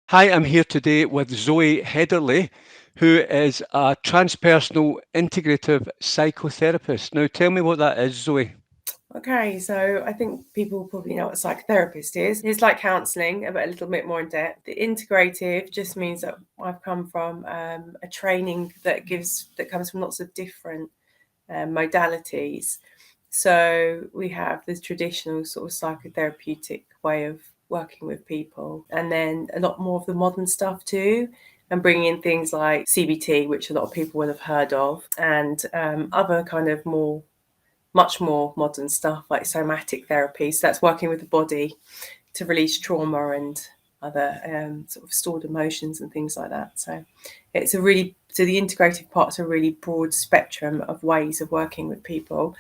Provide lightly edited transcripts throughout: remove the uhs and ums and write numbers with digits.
Hi, I'm here today with Zoe Hedderly, who is a transpersonal integrative psychotherapist. Now, tell me what that is, Zoe. Okay, so I think people probably know what a psychotherapist is. It's like counselling, but a little bit more in depth. The integrative just means that I've come from a training that comes from lots of different modalities. So we have the traditional sort of psychotherapeutic way of working with people, and then a lot more of the modern stuff too. And bringing in things like CBT, which a lot of people will have heard of, and other kind of much more modern stuff like somatic therapy. So that's working with the body to release trauma and other sort of stored emotions and things like that. So the integrative part's a really broad spectrum of ways of working with people.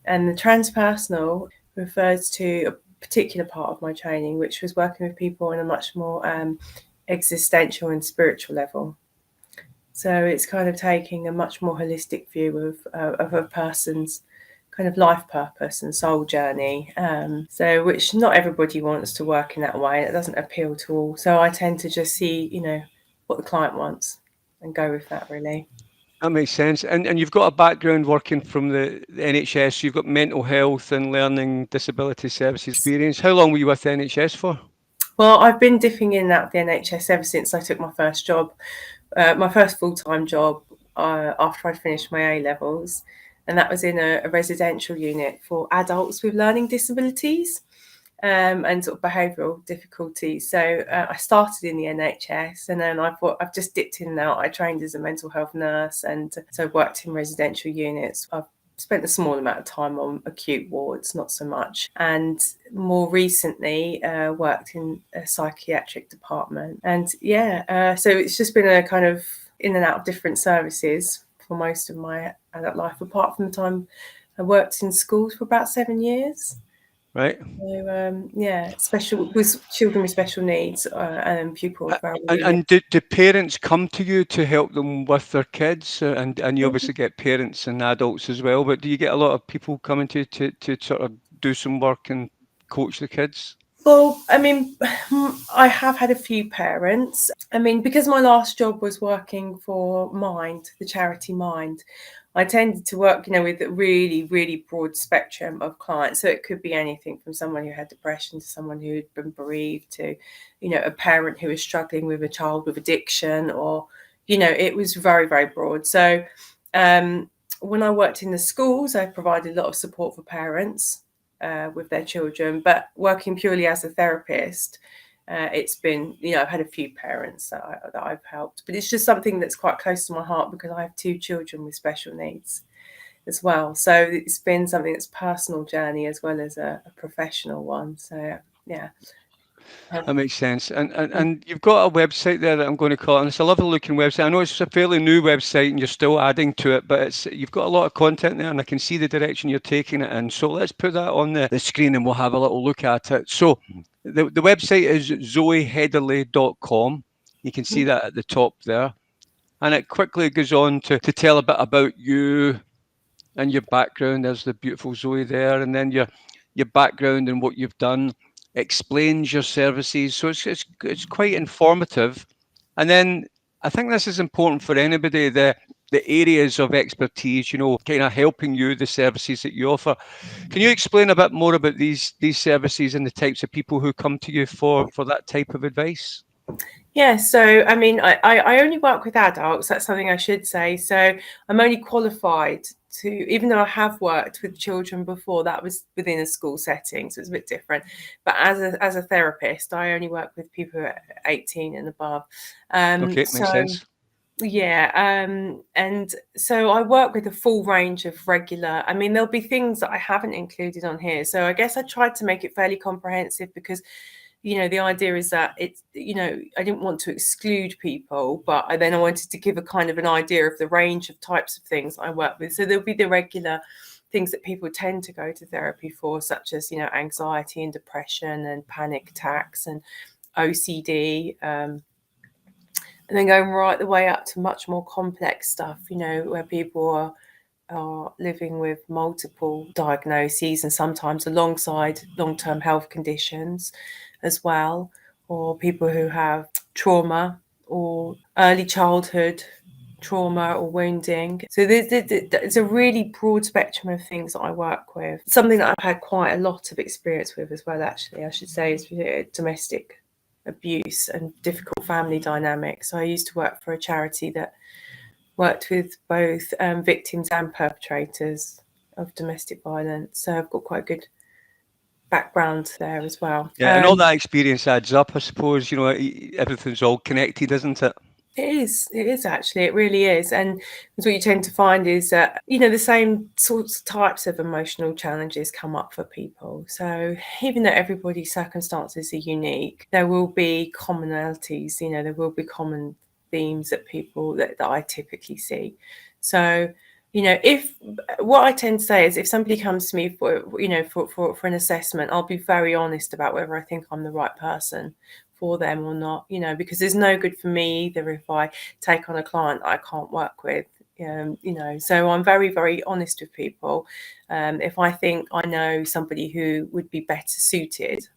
And the transpersonal refers to a particular part of my training, which was working with people on a much more existential and spiritual level. So it's kind of taking a much more holistic view of a person's kind of life purpose and soul journey. So which not everybody wants to work in that way. It doesn't appeal to all. So I tend to just see, what the client wants and go with that really. That makes sense. And you've got a background working from the NHS. You've got mental health and learning disability services experience. How long were you with the NHS for? Well, I've been dipping in and out of the NHS ever since I took my first job, my first full-time job after I'd finished my A levels, and that was in a residential unit for adults with learning disabilities. And sort of behavioural difficulties. So I started in the NHS, and then I've just dipped in and out. I trained as a mental health nurse, and so I've worked in residential units. I've spent a small amount of time on acute wards, not so much, and more recently worked in a psychiatric department. And so it's just been a kind of in and out of different services for most of my adult life, apart from the time I worked in schools for about 7 years. Right. Special with children with special needs and pupil A- referral And, unit. and do parents come to you to help them with their kids? And you obviously get parents and adults as well, but do you get a lot of people coming to you to sort of do some work and coach the kids? Well, I mean, I have had a few parents. I mean, because my last job was working for Mind, the charity Mind, I tended to work, with a really, really broad spectrum of clients. So it could be anything from someone who had depression to someone who had been bereaved to, a parent who was struggling with a child with addiction, or, it was very, very broad. So um, when I worked in the schools, I provided a lot of support for parents with their children, but working purely as a therapist, it's been, I've had a few parents that I've helped, but it's just something that's quite close to my heart because I have two children with special needs as well. So it's been something that's personal journey as well as a professional one. So yeah. That makes sense. And you've got a website there that I'm going to call it, and it's a lovely looking website. I know it's a fairly new website and you're still adding to it, but you've got a lot of content there and I can see the direction you're taking it in. So let's put that on the screen and we'll have a little look at it. So the website is zoehedderly.com. You can see that at the top there. And it quickly goes on to tell a bit about you and your background. There's the beautiful Zoe there, and then your background and what you've done, explains your services. So it's quite informative. And then I think this is important for anybody, the areas of expertise, kind of helping you, the services that you offer. Can you explain a bit more about these services and the types of people who come to you for that type of advice? Yeah, so I mean, I only work with adults. That's something I should say. So I'm only qualified to, even though I have worked with children before, that was within a school setting, so it's a bit different. But as a therapist, I only work with people at 18 and above. Okay, makes So sense. yeah, and so I work with a full range of regular. I mean, there'll be things that I haven't included on here. So I guess I tried to make it fairly comprehensive because the idea is that it's, I didn't want to exclude people, but I wanted to give a kind of an idea of the range of types of things I work with. So there'll be the regular things that people tend to go to therapy for, such as, anxiety and depression and panic attacks and OCD, and then going right the way up to much more complex stuff, where people are living with multiple diagnoses and sometimes alongside long-term health conditions as well. or people who have trauma or early childhood trauma or wounding. So there's a really broad spectrum of things that I work with. Something that I've had quite a lot of experience with as well, actually, I should say, is domestic abuse and difficult family dynamics. So I used to work for a charity that worked with both victims and perpetrators of domestic violence. So I've got quite a good background there as well. Yeah, and all that experience adds up, I suppose. Everything's all connected, isn't it? It is actually, it really is. And what you tend to find is that, the same sorts of types of emotional challenges come up for people. So even though everybody's circumstances are unique, there will be commonalities, there will be common themes that I typically see. So, if what I tend to say is if somebody comes to me for an assessment, I'll be very honest about whether I think I'm the right person for them or not, because there's no good for me either if I take on a client that I can't work with. So I'm very, very honest with people. If I think I know somebody who would be better suited,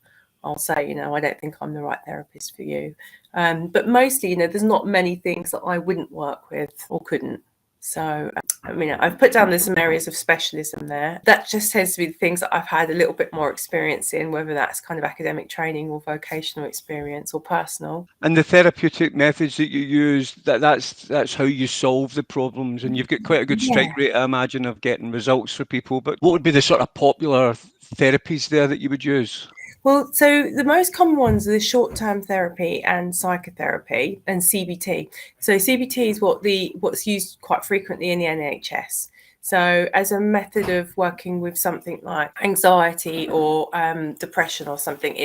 I'll say, I don't think I'm the right therapist for you. But mostly, there's not many things that I wouldn't work with or couldn't. So, I've put down there's some areas of specialism there. That just tends to be the things that I've had a little bit more experience in, whether that's kind of academic training or vocational experience or personal. And the therapeutic methods that you use, that's how you solve the problems. And you've got quite a good strike rate, I imagine, of getting results for people. But what would be the sort of popular therapies there that you would use? Well, so the most common ones are the short-term therapy and psychotherapy and CBT. So CBT is what's used quite frequently in the NHS. So as a method of working with something like anxiety or depression or something,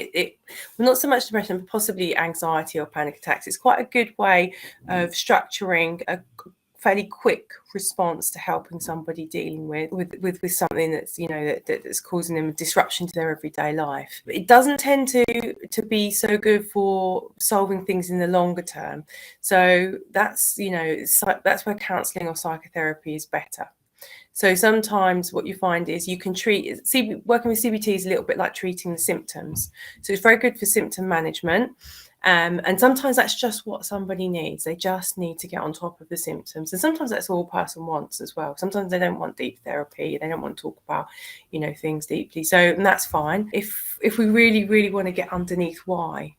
well, not so much depression, but possibly anxiety or panic attacks. It's quite a good way of structuring a fairly quick response to helping somebody dealing with something that's that's causing them a disruption to their everyday life. It doesn't tend to be so good for solving things in the longer term. So that's that's where counselling or psychotherapy is better. So sometimes what you find is you can working with CBT is a little bit like treating the symptoms. So it's very good for symptom management. And sometimes that's just what somebody needs. They just need to get on top of the symptoms. And sometimes that's all a person wants as well. Sometimes they don't want deep therapy. They don't want to talk about, things deeply. So and that's fine. If we really, really want to get underneath why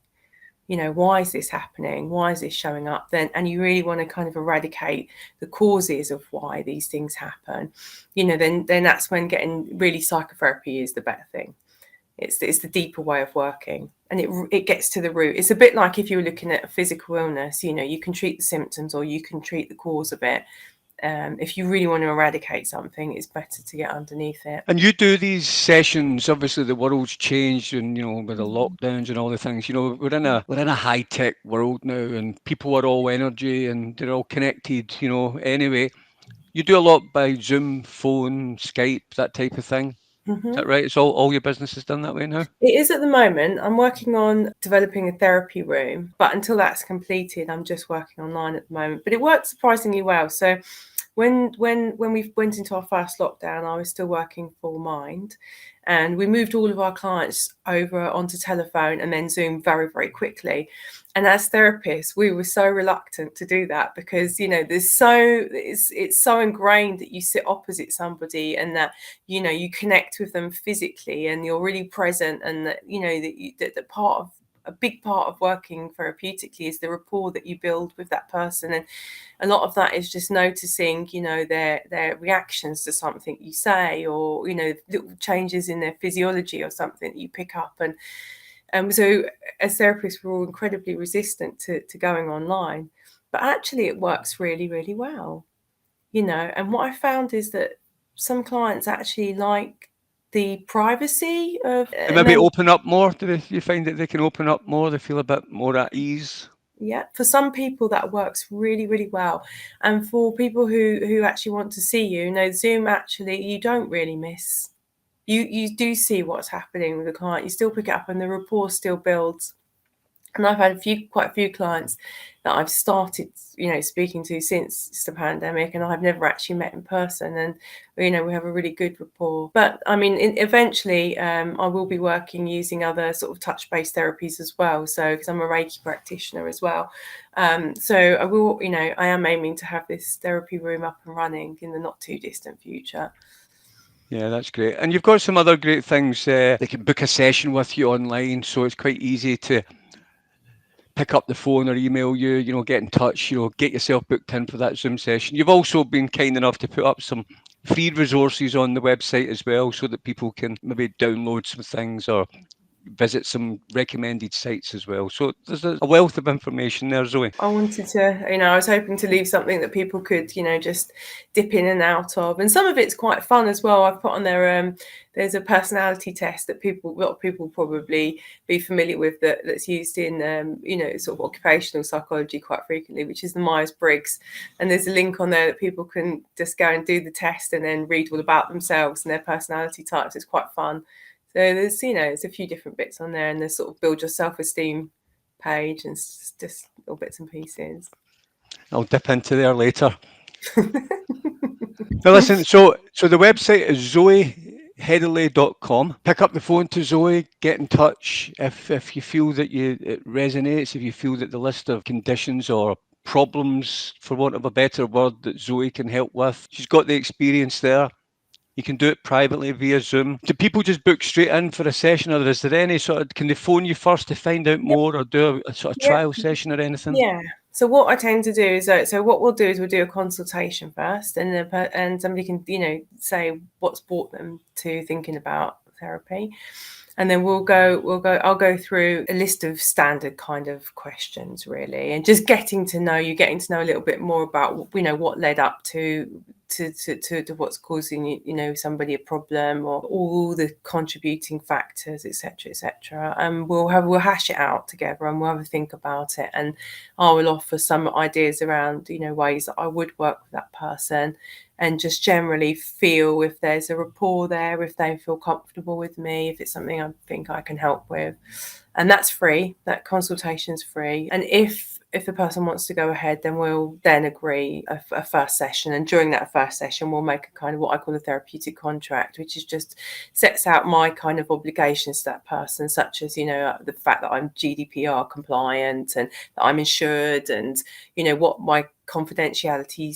is this happening? Why is this showing up? And you really want to kind of eradicate the causes of why these things happen, then that's when getting really psychotherapy is the better thing. It's the deeper way of working, and it gets to the root. It's a bit like if you were looking at a physical illness, you can treat the symptoms or you can treat the cause of it. If you really want to eradicate something, it's better to get underneath it. And you do these sessions. Obviously, the world's changed, and with the lockdowns and all the things. We're in a high tech world now, and people are all energy, and they're all connected. Anyway, you do a lot by Zoom, phone, Skype, that type of thing. Is that right? It's all your business is done that way now? It is at the moment. I'm working on developing a therapy room, but until that's completed, I'm just working online at the moment. But it works surprisingly well. So when we went into our first lockdown, I was still working full mind, and we moved all of our clients over onto telephone and then Zoom very, very quickly. And as therapists, we were so reluctant to do that because it's so ingrained that you sit opposite somebody and that you connect with them physically and you're really present, and that that part of a big part of working therapeutically is the rapport that you build with that person. And a lot of that is just noticing their reactions to something you say, or little changes in their physiology or something that you pick up. And so as therapists, we're all incredibly resistant to going online, but actually it works really, really well. And what I found is that some clients actually like the privacy of They maybe open up more. You find that they can open up more? They feel a bit more at ease? Yeah, for some people that works really, really well. And for people who actually want to see Zoom, actually, you don't really miss. You do see what's happening with the client. You still pick it up and the rapport still builds. And I've had quite a few clients that I've started, speaking to since the pandemic, and I've never actually met in person. And we have a really good rapport. But I mean, eventually, I will be working using other sort of touch-based therapies as well. So, because I'm a Reiki practitioner as well, so I will, I am aiming to have this therapy room up and running in the not too distant future. Yeah, that's great. And you've got some other great things. They can book a session with you online, so it's quite easy to pick up the phone or email you, get in touch, get yourself booked in for that Zoom session. You've also been kind enough to put up some free resources on the website as well, so that people can maybe download some things or visit some recommended sites as well. So there's a wealth of information there, Zoe. I wanted to, I was hoping to leave something that people could, just dip in and out of. And some of it's quite fun as well. I've put on there, there's a personality test that a lot of people probably be familiar with that's used in, sort of occupational psychology quite frequently, which is the Myers-Briggs. And there's a link on there that people can just go and do the test and then read all about themselves and their personality types. It's quite fun. So there's, there's a few different bits on there, and there's sort of build your self-esteem page and just little bits and pieces. I'll dip into there later. Now listen, so the website is zoehedderly.com. Pick up the phone to Zoe, get in touch if you feel that it resonates, if you feel that the list of conditions or problems, for want of a better word, that Zoe can help with. She's got the experience there. You can do it privately via Zoom. Do people just book straight in for a session, or is there any can they phone you first to find out more, or do a sort of trial session or anything? Yeah. So what I tend to do is, so what we'll do is we'll do a consultation first, and somebody can, say what's brought them to thinking about therapy. And then I'll go through a list of standard kind of questions, really, and just getting to know a little bit more about, what led up to what's causing somebody a problem, or all the contributing factors, etc. And we'll hash it out together, and we'll have a think about it, and I will offer some ideas around ways that I would work with that person, and just generally feel if there's a rapport there, if they feel comfortable with me, if it's something I think I can help with. And that's free. That consultation's free. And if the person wants to go ahead, then we'll then agree a first session. And during that first session, we'll make a kind of what I call a therapeutic contract, which is just sets out my kind of obligations to that person, such as, the fact that I'm GDPR compliant and that I'm insured, and, what my confidentiality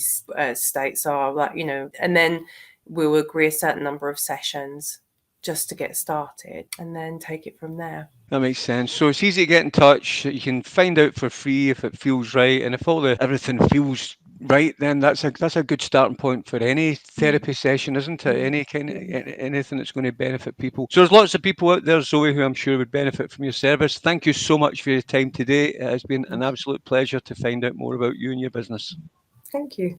states are, like, and then we'll agree a certain number of sessions just to get started, and then take it from there. That makes sense. So it's easy to get in touch. You can find out for free if it feels right, and if everything feels right, then that's a good starting point for any therapy session, isn't it? Any kind of anything that's going to benefit people. So there's lots of people out there, Zoe, who I'm sure would benefit from your service. Thank you so much for your time today. It has been an absolute pleasure to find out more about you and your business. Thank you.